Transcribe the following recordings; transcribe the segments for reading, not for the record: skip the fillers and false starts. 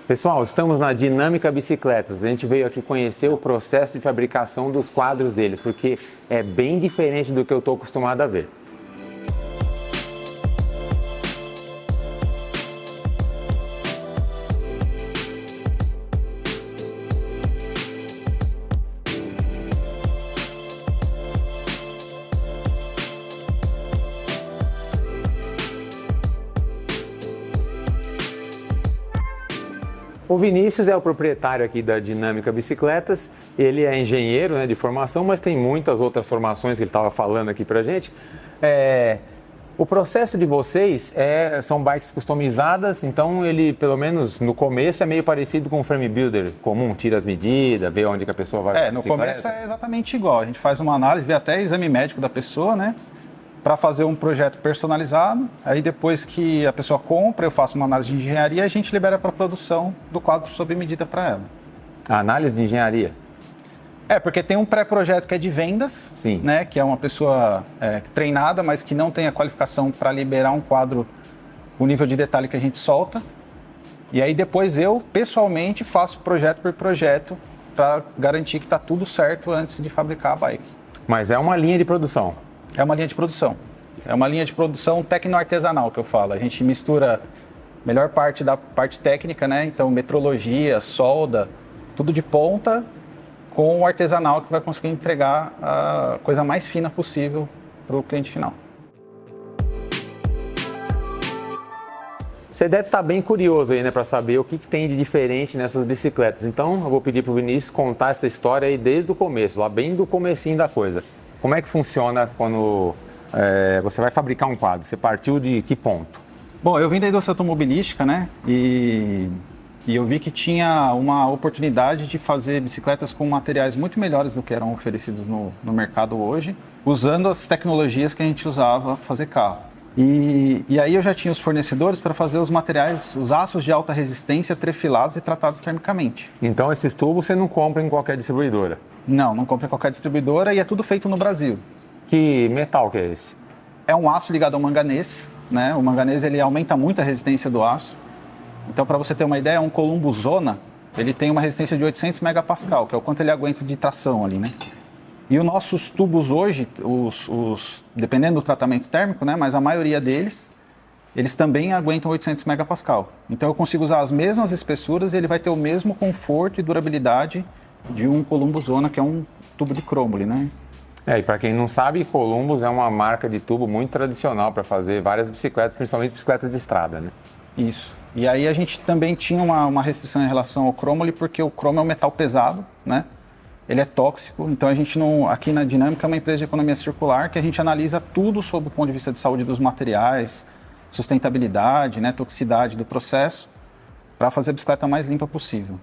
Pessoal, estamos na Dinâmica Bicicletas. A gente veio aqui conhecer o processo de fabricação dos quadros deles, porque é bem diferente do que eu estou acostumado a ver. O Vinícius é o proprietário aqui da Dinâmica Bicicletas, ele é engenheiro, né, de formação, mas tem muitas outras formações que ele estava falando aqui pra gente. O processo de vocês são bikes customizadas, então ele, pelo menos no começo, é meio parecido com um frame builder comum, tira as medidas, vê onde que a pessoa vai. No começo é exatamente igual, a gente faz uma análise, vê até exame médico da pessoa, né? Para fazer um projeto personalizado, aí depois que a pessoa compra, eu faço uma análise de engenharia e a gente libera para a produção do quadro sob medida para ela. A análise de engenharia? Porque tem um pré-projeto que é de vendas, sim, né, que é uma pessoa treinada, mas que não tem a qualificação para liberar um quadro com o nível de detalhe que a gente solta. E aí depois eu, pessoalmente, faço projeto por projeto para garantir que está tudo certo antes de fabricar a bike. Mas é uma linha de produção? É uma linha de produção. É uma linha de produção tecno-artesanal que eu falo. A gente mistura a melhor parte da parte técnica, né? Então, metrologia, solda, tudo de ponta, com o artesanal que vai conseguir entregar a coisa mais fina possível para o cliente final. Você deve estar bem curioso aí, né, para saber o que tem de diferente nessas bicicletas. Então, eu vou pedir para o Vinícius contar essa história aí desde o começo, lá bem do comecinho da coisa. Como é que funciona quando você vai fabricar um quadro? Você partiu de que ponto? Bom, eu vim da indústria automobilística, né? E eu vi que tinha uma oportunidade de fazer bicicletas com materiais muito melhores do que eram oferecidos no mercado hoje, usando as tecnologias que a gente usava para fazer carro. E aí eu já tinha os fornecedores para fazer os materiais, os aços de alta resistência trefilados e tratados termicamente. Então esses tubos você não compra em qualquer distribuidora? Não compra em qualquer distribuidora e é tudo feito no Brasil. Que metal que é esse? É um aço ligado ao manganês, né? O manganês ele aumenta muito a resistência do aço. Então, para você ter uma ideia, um Columbo Zona, ele tem uma resistência de 800 megapascal, que é o quanto ele aguenta de tração ali, né? E os nossos tubos hoje, dependendo do tratamento térmico, né? Mas a maioria deles, eles também aguentam 800 megapascal. Então, eu consigo usar as mesmas espessuras e ele vai ter o mesmo conforto e durabilidade de um Columbo Zona, que é um tubo de cromole, né? E para quem não sabe, Columbus é uma marca de tubo muito tradicional para fazer várias bicicletas, principalmente bicicletas de estrada, né? Isso. E aí a gente também tinha uma restrição em relação ao cromole, porque o cromo é um metal pesado, né? Ele é tóxico, então a gente não... Aqui na Dinâmica é uma empresa de economia circular que a gente analisa tudo sob o ponto de vista de saúde dos materiais, sustentabilidade, né, toxicidade do processo, para fazer a bicicleta mais limpa possível.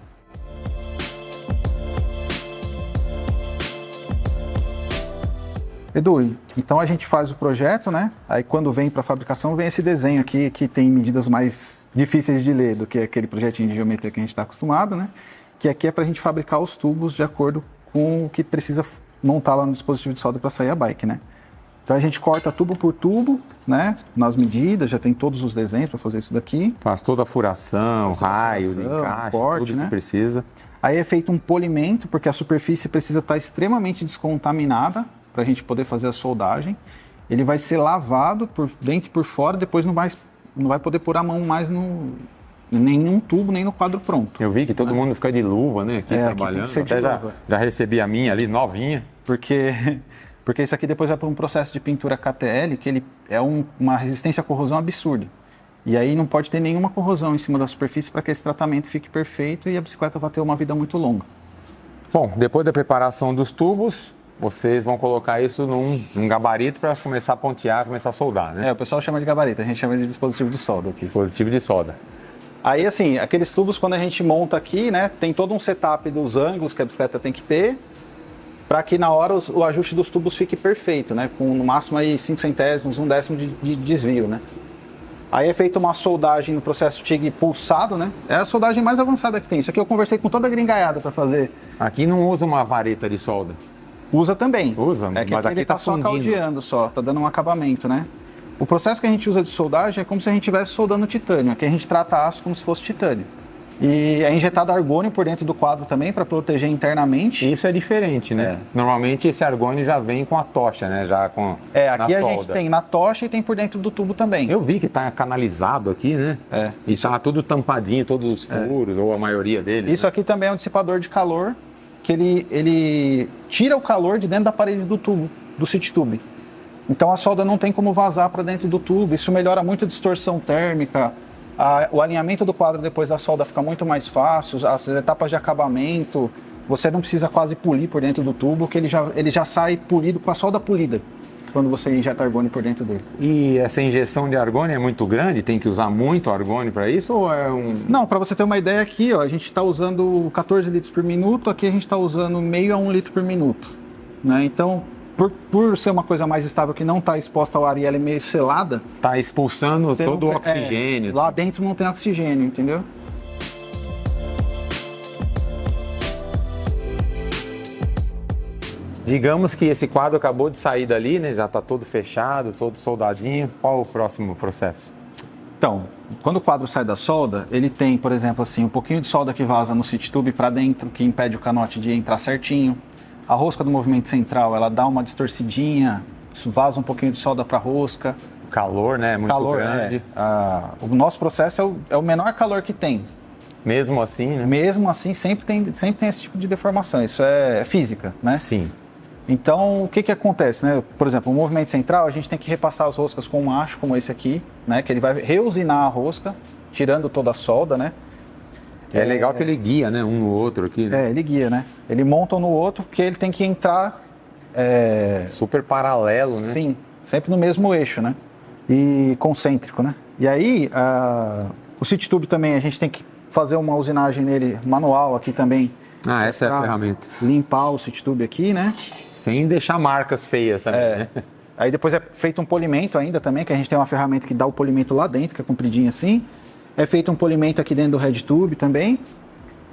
Edu, então a gente faz o projeto, né? Aí quando vem para a fabricação, vem esse desenho aqui que tem medidas mais difíceis de ler do que aquele projetinho de geometria que a gente está acostumado, né? Que aqui é para a gente fabricar os tubos de acordo com o que precisa montar lá no dispositivo de solda para sair a bike, né? Então a gente corta tubo por tubo, né? Nas medidas, já tem todos os desenhos para fazer isso daqui. Faz toda a furação, raio, encaixe, corte, tudo né? que precisa. Aí é feito um polimento, porque a superfície precisa estar extremamente descontaminada para a gente poder fazer a soldagem. Ele vai ser lavado por dentro e por fora, depois não vai poder pôr a mão mais nenhum tubo, nem no quadro pronto. Eu vi que todo mundo fica de luva, né, aqui trabalhando. Aqui até já recebi a minha ali, novinha. Porque isso aqui depois vai para um processo de pintura KTL, que ele é uma resistência à corrosão absurda. E aí não pode ter nenhuma corrosão em cima da superfície para que esse tratamento fique perfeito e a bicicleta vai ter uma vida muito longa. Bom, depois da preparação dos tubos, vocês vão colocar isso num gabarito para começar a pontear, começar a soldar, né? O pessoal chama de gabarito, a gente chama de dispositivo de solda aqui. Dispositivo de solda. Aí, assim, aqueles tubos, quando a gente monta aqui, né, tem todo um setup dos ângulos que a bicicleta tem que ter, para que na hora o ajuste dos tubos fique perfeito, né, com no máximo aí 5 centésimos, 1/10 de desvio, né. Aí é feita uma soldagem no processo TIG pulsado, né, é a soldagem mais avançada que tem. Isso aqui eu conversei com toda a gringaiada para fazer. Aqui não usa uma vareta de solda? Usa também. Usa, que mas aqui tá só caldeando só, tá dando um acabamento, né. O processo que a gente usa de soldagem é como se a gente estivesse soldando titânio. Aqui a gente trata aço como se fosse titânio. E é injetado argônio por dentro do quadro também para proteger internamente. Isso é diferente, né? Normalmente esse argônio já vem com a tocha, né? Já com aqui na a solda. gente tem na tocha e tem por dentro do tubo também. Eu vi que tá canalizado aqui, né? E tá tudo tampadinho, todos os furos, ou a maioria deles. Isso aqui também é um dissipador de calor, que ele tira o calor de dentro da parede do tubo, do city tube. Então a solda não tem como vazar para dentro do tubo. Isso melhora muito a distorção térmica. O alinhamento do quadro depois da solda fica muito mais fácil, as etapas de acabamento, você não precisa quase polir por dentro do tubo, que ele já sai polido com a solda polida, quando você injeta argônio por dentro dele. E essa injeção de argônio é muito grande? Tem que usar muito argônio para isso ou é Não, para você ter uma ideia aqui, ó, a gente está usando 14 litros por minuto, aqui a gente está usando meio a 1 litro por minuto. Né? Então, por ser uma coisa mais estável que não está exposta ao ar e ela é meio selada... Está expulsando todo o oxigênio. Lá dentro não tem oxigênio, entendeu? Digamos que esse quadro acabou de sair dali, né? Já está todo fechado, todo soldadinho. Qual o próximo processo? Então, quando o quadro sai da solda, ele tem, por exemplo, assim, um pouquinho de solda que vaza no city tube para dentro, que impede o canote de entrar certinho. A rosca do movimento central, ela dá uma distorcidinha, isso vaza um pouquinho de solda para a rosca. O calor, né? É muito grande. O nosso processo é o menor calor que tem. Mesmo assim, né? Mesmo assim, sempre tem esse tipo de deformação. Isso é física, né? Sim. Então, o que acontece, né? Por exemplo, o movimento central, a gente tem que repassar as roscas com um macho como esse aqui, né? Que ele vai reusinar a rosca, tirando toda a solda, né? É legal que ele guia, né? Um no outro aqui. Né? Ele guia, né? Ele monta um no outro porque ele tem que entrar... Super paralelo, né? Sim, sempre no mesmo eixo, né? E concêntrico, né? E aí, o city tube também, a gente tem que fazer uma usinagem nele manual aqui também. Essa é a ferramenta. Limpar o city tube aqui, né? Sem deixar marcas feias também, né? Aí depois é feito um polimento ainda também, que a gente tem uma ferramenta que dá o polimento lá dentro, que é compridinho assim. É feito um polimento aqui dentro do head tube também.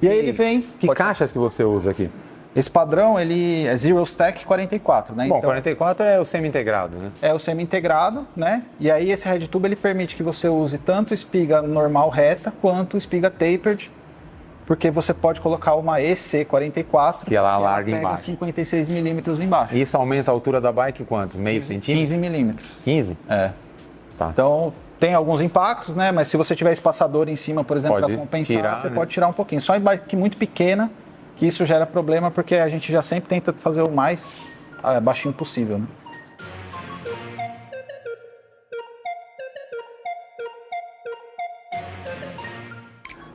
E aí ele vem... Que caixas que você usa aqui? Esse padrão, ele é Zero Stack 44, né? Bom, então, 44 é o semi-integrado, né? É o semi-integrado, né? E aí esse head tube, ele permite que você use tanto espiga normal reta, quanto espiga tapered, porque você pode colocar uma EC44, que ela larga embaixo. 56 milímetros embaixo. Isso aumenta a altura da bike quanto? Meio centímetro? 15 milímetros. 15? Tá. Então, tem alguns impactos, né? Mas se você tiver espaçador em cima, por exemplo, para compensar, tirar, você né? pode tirar um pouquinho. Só em bike muito pequena, que isso gera problema, porque a gente já sempre tenta fazer o mais baixinho possível, né?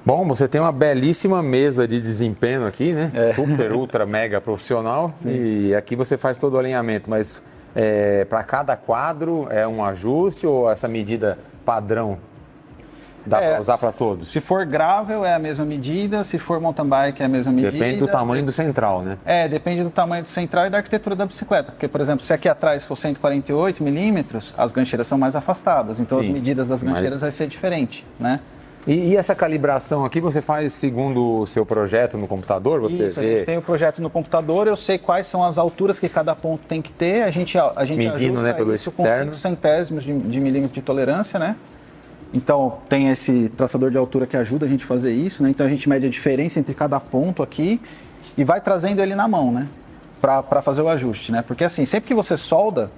Bom, você tem uma belíssima mesa de desempenho aqui, né? Super, ultra, mega profissional. Sim. E aqui você faz todo o alinhamento, mas para cada quadro é um ajuste ou essa medida padrão dá para usar para todos? Se for gravel é a mesma medida, se for mountain bike é a mesma medida. Depende do tamanho do central, né? Depende do tamanho do central e da arquitetura da bicicleta. Porque, por exemplo, se aqui atrás for 148 milímetros, as gancheiras são mais afastadas. Então, as medidas das gancheiras vai ser diferente, né? E essa calibração aqui você faz segundo o seu projeto no computador? Você Isso, a gente tem o projeto no computador, eu sei quais são as alturas que cada ponto tem que ter, a gente medindo, né, pelo isso externo. com 5 centésimos de milímetro de tolerância, né? Então, tem esse traçador de altura que ajuda a gente a fazer isso, né? Então, a gente mede a diferença entre cada ponto aqui e vai trazendo ele na mão, né? Para fazer o ajuste, né? Porque, assim, sempre que você solda,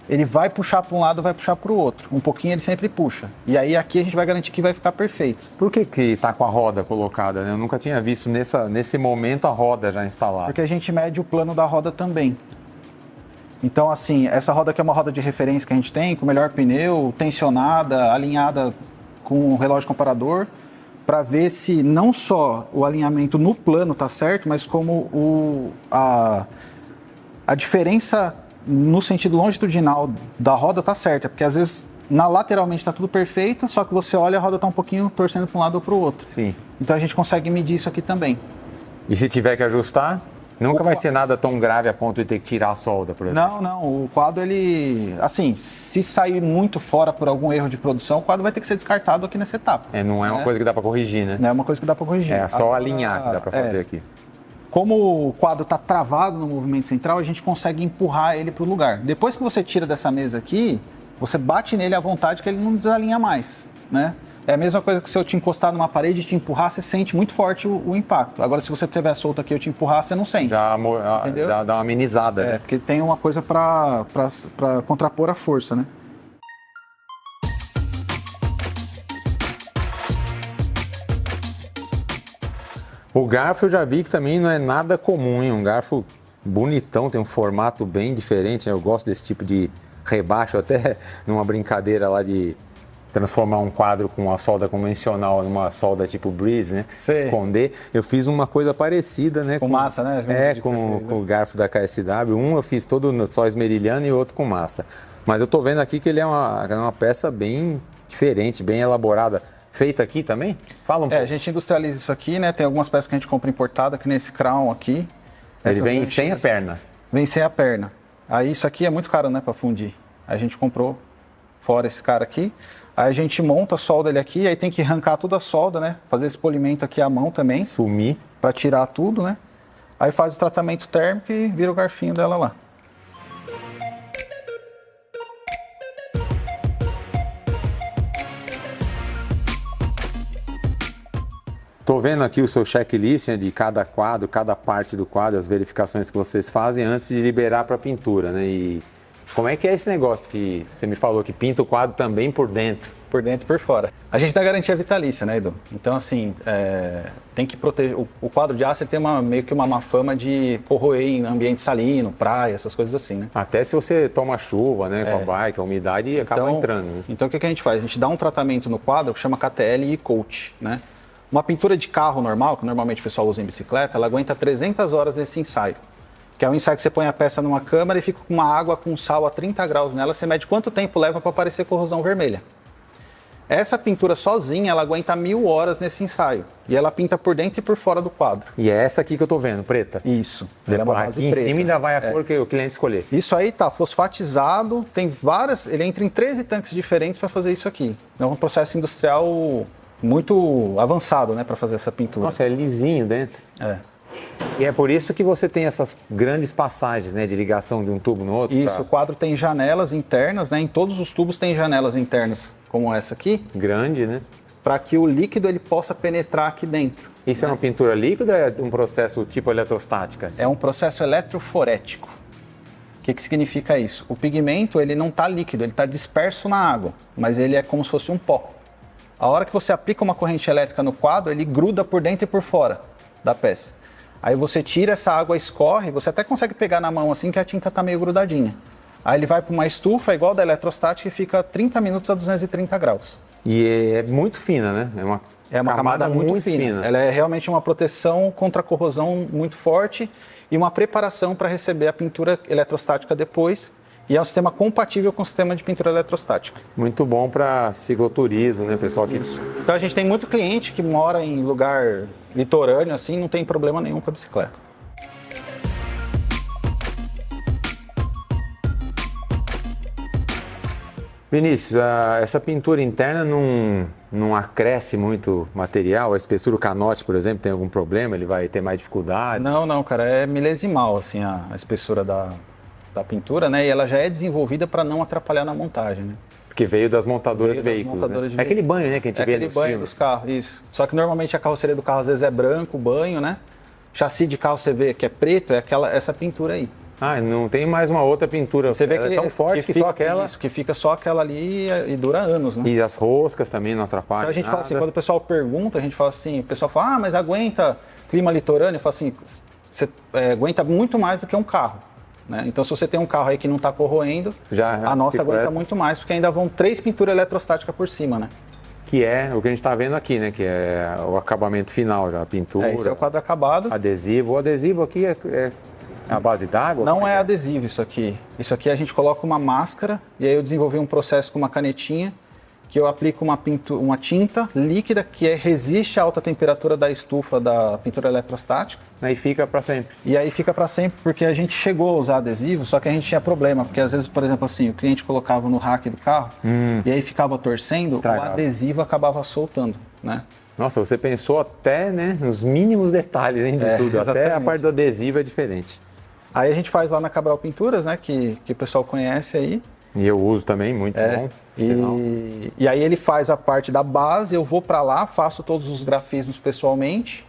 ele vai puxar para um lado, vai puxar para o outro. Um pouquinho ele sempre puxa. E aí aqui a gente vai garantir que vai ficar perfeito. Por que está com a roda colocada, né? Eu nunca tinha visto nesse momento a roda já instalada. Porque a gente mede o plano da roda também. Então, assim, essa roda aqui é uma roda de referência que a gente tem, com o melhor pneu, tensionada, alinhada com o relógio comparador, para ver se não só o alinhamento no plano está certo, mas como a diferença no sentido longitudinal da roda tá certa, porque às vezes lateralmente está tudo perfeito, só que você olha a roda tá um pouquinho torcendo para um lado ou para o outro. Sim. Então a gente consegue medir isso aqui também. E se tiver que ajustar, nunca vai ser nada tão grave a ponto de ter que tirar a solda, por exemplo? Não. O quadro, ele... Assim, se sair muito fora por algum erro de produção, o quadro vai ter que ser descartado aqui nessa etapa. Não é uma coisa que dá para corrigir, né? Não é uma coisa que dá para corrigir. É só alinhar que dá para fazer aqui. Como o quadro está travado no movimento central, a gente consegue empurrar ele para o lugar. Depois que você tira dessa mesa aqui, você bate nele à vontade que ele não desalinha mais, né? É a mesma coisa que se eu te encostar numa parede e te empurrar, você sente muito forte o impacto. Agora, se você estiver solto aqui e eu te empurrar, você não sente. Já dá uma amenizada. É, porque tem uma coisa para contrapor a força, né? O garfo eu já vi que também não é nada comum, hein? Um garfo bonitão, tem um formato bem diferente, né? Eu gosto desse tipo de rebaixo, até numa brincadeira lá de transformar um quadro com uma solda convencional numa solda tipo Breeze, né? Sei. Esconder. Eu fiz uma coisa parecida, né? Com massa, né? Com o garfo da KSW. Um eu fiz todo só esmerilhando e outro com massa. Mas eu tô vendo aqui que ele é uma peça bem diferente, bem elaborada. Feita aqui também? Fala um pouco. A gente industrializa isso aqui, né? Tem algumas peças que a gente compra importada, que nesse crown aqui. Ele vem sem a perna. Vem sem a perna. Aí isso aqui é muito caro, né, para fundir. A gente comprou fora esse cara aqui. Aí a gente monta a solda ele aqui, aí tem que arrancar toda a solda, né? Fazer esse polimento aqui à mão também. Sumir. Para tirar tudo, né? Aí faz o tratamento térmico e vira o garfinho dela lá. Tô vendo aqui o seu checklist, né, de cada quadro, cada parte do quadro, as verificações que vocês fazem antes de liberar para pintura, né? E como é que é esse negócio que você me falou que pinta o quadro também por dentro? Por dentro e por fora. A gente dá garantia vitalícia, né, Edu? Então, assim, tem que proteger. O quadro de aço tem meio que uma má fama de corroer em ambiente salino, praia, essas coisas assim, né? Até se você toma chuva, né, com a bike, a umidade acaba entrando. Né? Então, o que a gente faz? A gente dá um tratamento no quadro que chama KTL e Coat, né? Uma pintura de carro normal, que normalmente o pessoal usa em bicicleta, ela aguenta 300 horas nesse ensaio. Que é um ensaio que você põe a peça numa câmara e fica com uma água com sal a 30 graus nela, você mede quanto tempo leva para aparecer corrosão vermelha. Essa pintura sozinha, ela aguenta 1000 horas nesse ensaio. E ela pinta por dentro e por fora do quadro. E é essa aqui que eu tô vendo, preta? Isso. Aqui em cima ainda vai a cor que o cliente escolher. Isso aí tá fosfatizado, tem várias, ele entra em 13 tanques diferentes para fazer isso aqui. É um processo industrial muito avançado, né, para fazer essa pintura. Nossa, é lisinho dentro. É. E é por isso que você tem essas grandes passagens, né, de ligação de um tubo no outro. Isso, o quadro tem janelas internas, né, em todos os tubos tem janelas internas, como essa aqui. Grande, né? Para que o líquido ele possa penetrar aqui dentro. Isso é uma pintura líquida ou é um processo tipo eletrostática? É um processo eletroforético. O que significa isso? O pigmento ele não está líquido, ele está disperso na água, mas ele é como se fosse um pó. A hora que você aplica uma corrente elétrica no quadro, ele gruda por dentro e por fora da peça. Aí você tira essa água, escorre, você até consegue pegar na mão assim que a tinta está meio grudadinha. Aí ele vai para uma estufa igual da eletrostática e fica 30 minutos a 230 graus. E é muito fina, né? É uma camada muito fina. Ela é realmente uma proteção contra a corrosão muito forte e uma preparação para receber a pintura eletrostática depois. E é um sistema compatível com o sistema de pintura eletrostática. Muito bom para cicloturismo, né, pessoal? Isso. Então a gente tem muito cliente que mora em lugar litorâneo, assim, não tem problema nenhum com a bicicleta. Vinícius, essa pintura interna não acresce muito material? A espessura, o canote, por exemplo, tem algum problema? Ele vai ter mais dificuldade? Não, cara, é milesimal, assim, a espessura da pintura, né? E ela já é desenvolvida para não atrapalhar na montagem, né? Porque veio das montadoras de veículos, né? É aquele banho, né, que a gente vê nos filmes. É aquele banho dos carros, isso. Só que normalmente a carroceria do carro às vezes é branco, o banho, né? Chassi de carro você vê que é preto, é essa pintura aí. Ah, não tem mais uma outra pintura. Você vê que é tão forte que só aquela. Isso, que fica só aquela ali e dura anos, né? E as roscas também não atrapalham. Então a gente fala assim, quando o pessoal pergunta, a gente fala assim, o pessoal fala, mas aguenta clima litorâneo? Eu falo assim, você aguenta muito mais do que um carro. Né? Então, se você tem um carro aí que não está corroendo, a nossa aguenta muito mais, porque ainda vão 3 pinturas eletrostáticas por cima, né? Que é o que a gente está vendo aqui, né? Que é o acabamento final já, a pintura. Esse é o quadro acabado. Adesivo. O adesivo aqui é a base d'água? Não é adesivo isso aqui. Isso aqui a gente coloca uma máscara e aí eu desenvolvi um processo com uma canetinha que eu aplico uma tinta líquida que resiste à alta temperatura da estufa da pintura eletrostática. Aí fica para sempre. E aí fica para sempre, porque a gente chegou a usar adesivo, só que a gente tinha problema, porque às vezes, por exemplo, assim, o cliente colocava no rack do carro e aí ficava torcendo, estragava. O adesivo acabava soltando, né? Nossa, você pensou até, né, nos mínimos detalhes, hein, de tudo. Exatamente. Até a parte do adesivo é diferente. Aí a gente faz lá na Cabral Pinturas, né, que o pessoal conhece aí. E eu uso também, muito bom. E aí ele faz a parte da base, eu vou para lá, faço todos os grafismos pessoalmente,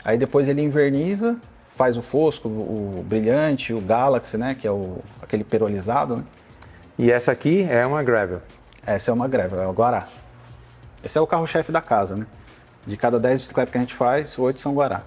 aí depois ele inverniza, faz o fosco, o brilhante, o Galaxy, né, que é aquele perolizado, né? E essa aqui é uma gravel. Essa é uma gravel, é o Guará. Esse é o carro-chefe da casa, né? De cada 10 bicicletas que a gente faz, 8 são Guará.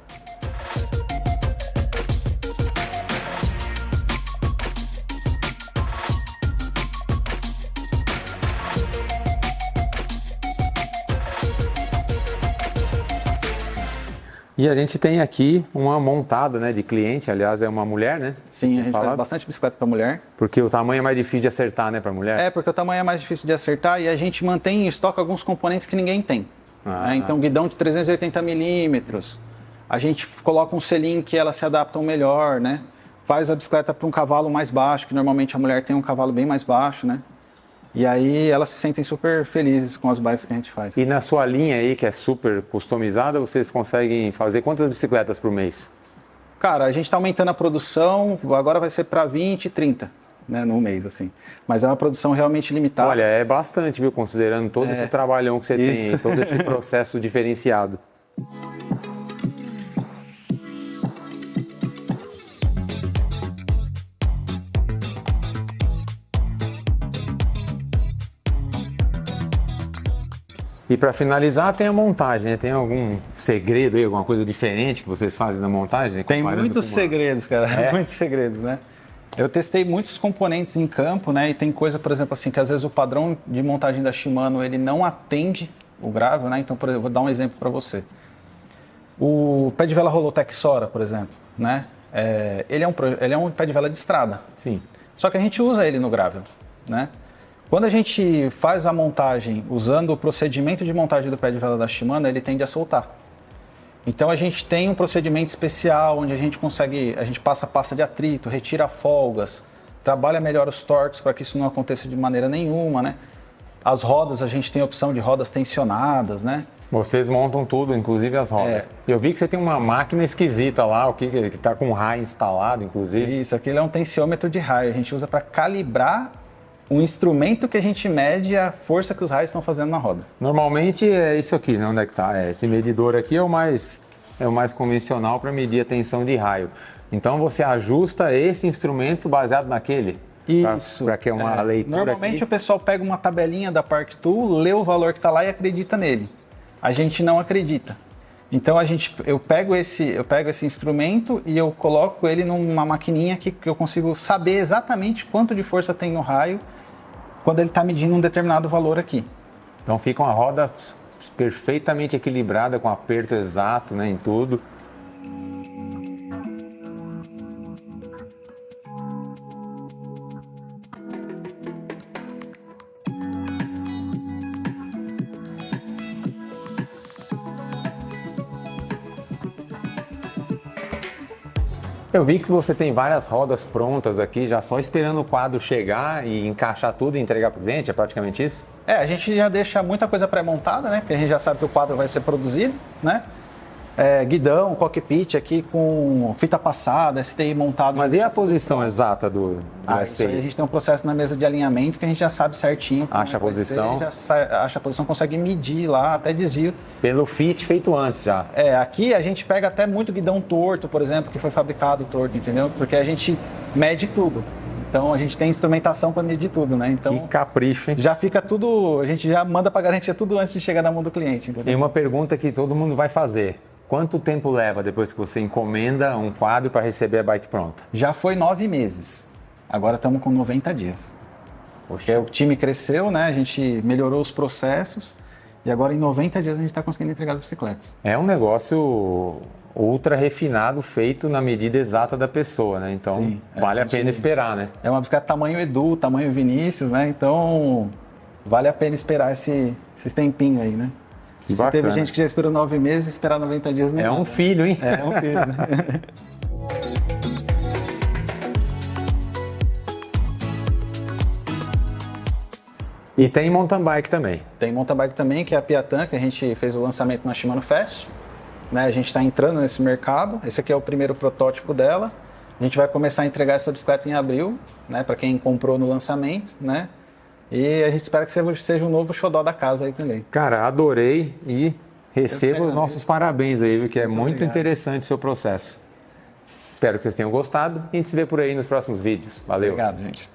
E a gente tem aqui uma montada, né, de cliente, aliás, é uma mulher, né? Sim, a gente faz bastante bicicleta para mulher. Porque o tamanho é mais difícil de acertar, né, para mulher? É, porque o tamanho é mais difícil de acertar e a gente mantém em estoque alguns componentes que ninguém tem. Né? Então, guidão de 380 milímetros, a gente coloca um selim que elas se adaptam melhor, né? Faz a bicicleta para um cavalo mais baixo, que normalmente a mulher tem um cavalo bem mais baixo, né? E aí elas se sentem super felizes com as bikes que a gente faz. E na sua linha aí, que é super customizada, vocês conseguem fazer quantas bicicletas por mês? Cara, a gente está aumentando a produção, agora vai ser para 20, 30, né, no mês, assim. Mas é uma produção realmente limitada. Olha, é bastante, viu, considerando todo esse trabalhão que você tem, todo esse processo diferenciado. E para finalizar, tem a montagem, né? Tem algum segredo aí, alguma coisa diferente que vocês fazem na montagem? Tem muitos segredos, cara, muitos segredos, né? Eu testei muitos componentes em campo, né? E tem coisa, por exemplo, assim, que às vezes o padrão de montagem da Shimano, ele não atende o gravel, né? Então, por exemplo, vou dar um exemplo para você. O pé de vela Rolotec Sora, por exemplo, né? Ele é um pé de vela de estrada. Sim. Só que a gente usa ele no gravel, né? Quando a gente faz a montagem usando o procedimento de montagem do pé de vela da Shimano, ele tende a soltar. Então a gente tem um procedimento especial onde a gente passa pasta de atrito, retira folgas, trabalha melhor os torques para que isso não aconteça de maneira nenhuma, né? As rodas, a gente tem a opção de rodas tensionadas, né? Vocês montam tudo, inclusive as rodas. Eu vi que você tem uma máquina esquisita lá, que está com raio instalado, inclusive. Isso, aquilo é um tensiômetro de raio. A gente usa para calibrar um instrumento que a gente mede a força que os raios estão fazendo na roda. Normalmente é isso aqui, né? Onde é que tá? Esse medidor aqui é o mais convencional para medir a tensão de raio. Então você ajusta esse instrumento baseado naquele? Isso. Para que é uma leitura. Normalmente aqui. O pessoal pega uma tabelinha da Park Tool, lê o valor que está lá e acredita nele. A gente não acredita. Então eu pego esse instrumento e eu coloco ele numa maquininha que eu consigo saber exatamente quanto de força tem no raio quando ele está medindo um determinado valor aqui. Então fica uma roda perfeitamente equilibrada, com aperto exato, né, em tudo. Eu vi que você tem várias rodas prontas aqui, já só esperando o quadro chegar e encaixar tudo e entregar para o cliente, é praticamente isso? A gente já deixa muita coisa pré-montada, né? Porque a gente já sabe que o quadro vai ser produzido, né? Guidão, cockpit aqui com fita passada, STI montado. Mas e a posição exata do STI? Isso aí a gente tem um processo na mesa de alinhamento que a gente já sabe certinho. Acha a posição. Acha a posição, consegue medir lá, até desvio. Pelo fit feito antes já. Aqui a gente pega até muito guidão torto, por exemplo, que foi fabricado torto, entendeu? Porque a gente mede tudo. Então a gente tem instrumentação para medir tudo, né? Então, que capricho, hein? Já fica tudo, a gente já manda para garantia tudo antes de chegar na mão do cliente, entendeu? E uma pergunta que todo mundo vai fazer. Quanto tempo leva depois que você encomenda um quadro para receber a bike pronta? Já foi 9 meses. Agora estamos com 90 dias. Porque o time cresceu, né? A gente melhorou os processos e agora em 90 dias a gente está conseguindo entregar as bicicletas. É um negócio ultra refinado, feito na medida exata da pessoa, né? Então sim, vale a pena esperar, né? É uma bicicleta tamanho Edu, tamanho Vinícius, né? Então vale a pena esperar esse tempinho aí, né? Se teve gente que já esperou 9 meses, esperar 90 dias não. É um filho, hein? É um filho, né? E tem mountain bike também. Tem mountain bike também, que é a Piatan, que a gente fez o lançamento na Shimano Fest. Né? A gente está entrando nesse mercado. Esse aqui é o primeiro protótipo dela. A gente vai começar a entregar essa bicicleta em abril, né, para quem comprou no lançamento, né? E a gente espera que seja um novo xodó da casa aí também. Cara, adorei e receba os nossos parabéns aí, viu, que é muito obrigado. interessante o seu processo. Espero que vocês tenham gostado e a gente se vê por aí nos próximos vídeos. Valeu! Obrigado, gente.